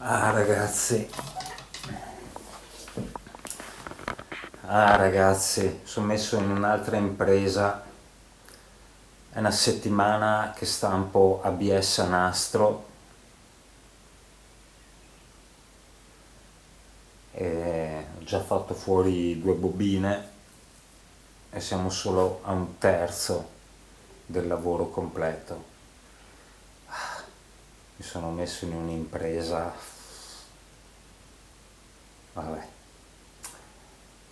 Ragazzi, sono messo in un'altra impresa. È una settimana che stampo ABS a nastro e ho già fatto fuori 2 bobine e siamo solo a un terzo del lavoro completo. Mi sono messo in un'impresa, vabbè,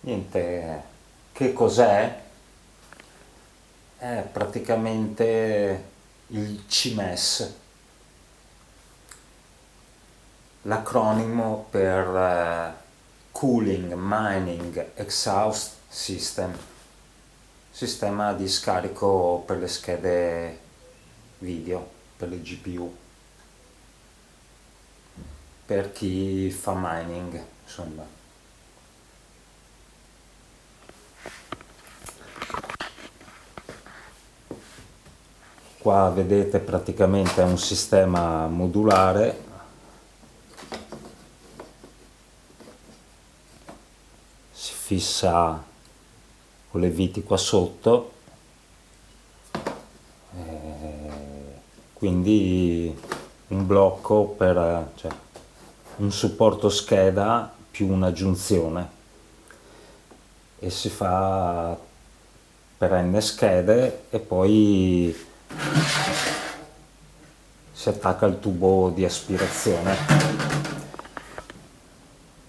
niente, che cos'è? È praticamente il CMES, l'acronimo per Cooling Mining Exhaust System, sistema di scarico per le schede video, per le GPU, per chi fa mining, insomma. Qua vedete praticamente è un sistema modulare, si fissa con le viti qua sotto, quindi un blocco per, cioè, un supporto scheda più una giunzione, e si fa per n schede e poi si attacca il tubo di aspirazione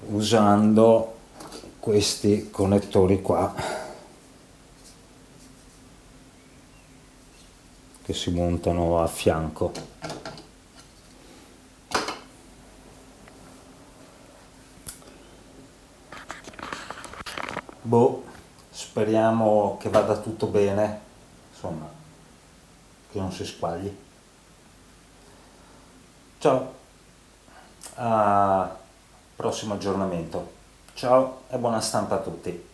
usando questi connettori qua che si montano a fianco. Boh, speriamo che vada tutto bene, insomma, che non si squagli. Ciao, a prossimo aggiornamento. Ciao e buona stampa a tutti.